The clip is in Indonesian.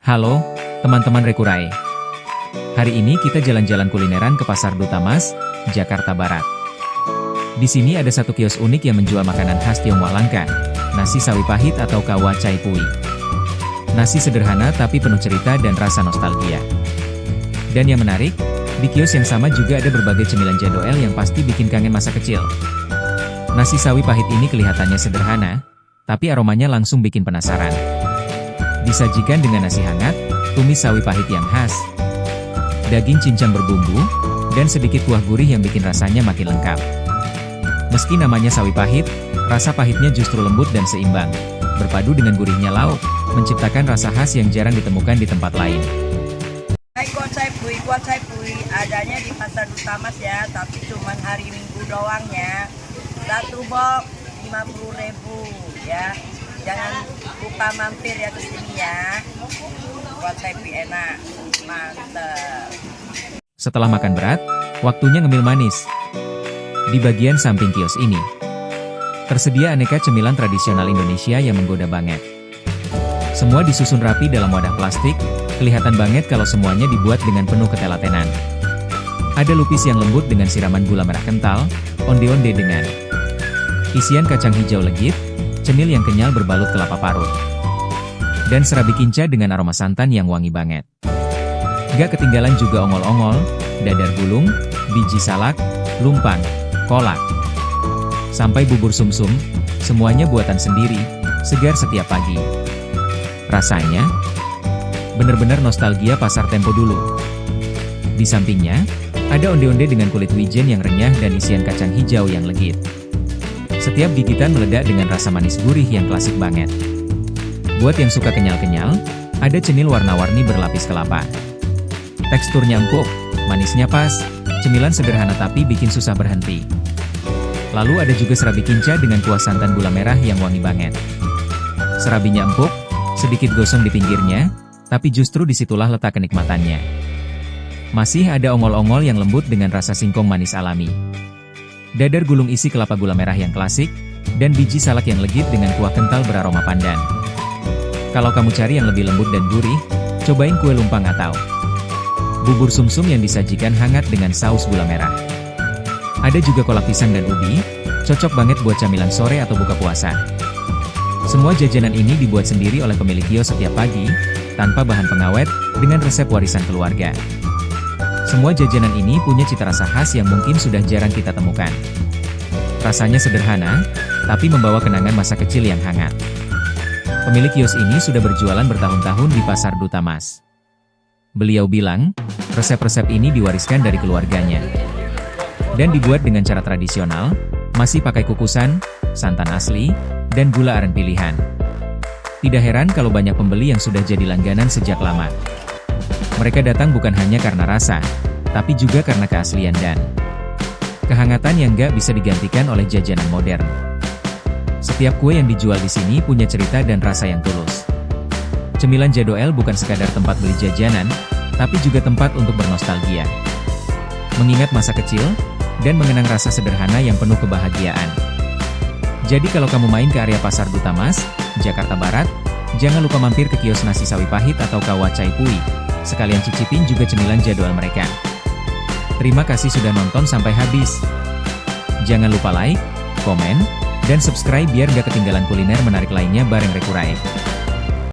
Halo, teman-teman Rekurai. Hari ini kita jalan-jalan kulineran ke Pasar Dutamas, Jakarta Barat. Di sini ada satu kios unik yang menjual makanan khas Tionghoa langka, nasi sawi pahit atau kawa cai pui. Nasi sederhana tapi penuh cerita dan rasa nostalgia. Dan yang menarik, di kios yang sama juga ada berbagai cemilan jadul yang pasti bikin kangen masa kecil. Nasi sawi pahit ini kelihatannya sederhana, tapi aromanya langsung bikin penasaran. Disajikan dengan nasi hangat, tumis sawi pahit yang khas, daging cincang berbumbu, dan sedikit kuah gurih yang bikin rasanya makin lengkap. Meski namanya sawi pahit, rasa pahitnya justru lembut dan seimbang. Berpadu dengan gurihnya lauk, menciptakan rasa khas yang jarang ditemukan di tempat lain. Kuah cai pui adanya di Pasar Dutamas ya, tapi cuma hari Minggu doang ya. Satu box 50.000 ya. Jangan lupa mampir ya ke sini ya. Kuah cai pui enak, mantep. Setelah makan berat, waktunya ngemil manis. Di bagian samping kios ini, tersedia aneka cemilan tradisional Indonesia yang menggoda banget. Semua disusun rapi dalam wadah plastik, kelihatan banget kalau semuanya dibuat dengan penuh ketelatenan. Ada lupis yang lembut dengan siraman gula merah kental, onde-onde dengan isian kacang hijau legit, cemil yang kenyal berbalut kelapa parut, dan serabi kinca dengan aroma santan yang wangi banget. Gak ketinggalan juga ongol-ongol, dadar gulung, biji salak, lumpang, kolak, sampai bubur sumsum, semuanya buatan sendiri, segar setiap pagi. Rasanya bener-bener nostalgia pasar tempo dulu. Di sampingnya, ada onde-onde dengan kulit wijen yang renyah dan isian kacang hijau yang legit. Setiap gigitan meledak dengan rasa manis gurih yang klasik banget. Buat yang suka kenyal-kenyal, ada cenil warna-warni berlapis kelapa. Teksturnya empuk, manisnya pas, cemilan sederhana tapi bikin susah berhenti. Lalu ada juga serabi kinca dengan kuah santan gula merah yang wangi banget. Serabinya empuk, sedikit gosong di pinggirnya, tapi justru disitulah letak kenikmatannya. Masih ada ongol-ongol yang lembut dengan rasa singkong manis alami. Dadar gulung isi kelapa gula merah yang klasik, dan biji salak yang legit dengan kuah kental beraroma pandan. Kalau kamu cari yang lebih lembut dan gurih, cobain kue lumpang atau bubur sumsum yang disajikan hangat dengan saus gula merah. Ada juga kolak pisang dan ubi, cocok banget buat camilan sore atau buka puasa. Semua jajanan ini dibuat sendiri oleh pemilik kios setiap pagi, tanpa bahan pengawet, dengan resep warisan keluarga. Semua jajanan ini punya cita rasa khas yang mungkin sudah jarang kita temukan. Rasanya sederhana, tapi membawa kenangan masa kecil yang hangat. Pemilik kios ini sudah berjualan bertahun-tahun di Pasar Dutamas. Beliau bilang, resep-resep ini diwariskan dari keluarganya. Dan dibuat dengan cara tradisional, masih pakai kukusan, santan asli, dan gula aren pilihan. Tidak heran kalau banyak pembeli yang sudah jadi langganan sejak lama. Mereka datang bukan hanya karena rasa, tapi juga karena keaslian dan kehangatan yang gak bisa digantikan oleh jajanan modern. Setiap kue yang dijual di sini punya cerita dan rasa yang tulus. Cemilan jadul bukan sekadar tempat beli jajanan, tapi juga tempat untuk bernostalgia, mengingat masa kecil, dan mengenang rasa sederhana yang penuh kebahagiaan. Jadi kalau kamu main ke area Pasar Dutamas, Jakarta Barat, jangan lupa mampir ke kios nasi sawi pahit atau kawa cai pui. Sekalian cicipin juga cemilan jadul mereka. Terima kasih sudah nonton sampai habis. Jangan lupa like, komen, dan subscribe biar gak ketinggalan kuliner menarik lainnya bareng Rekurai.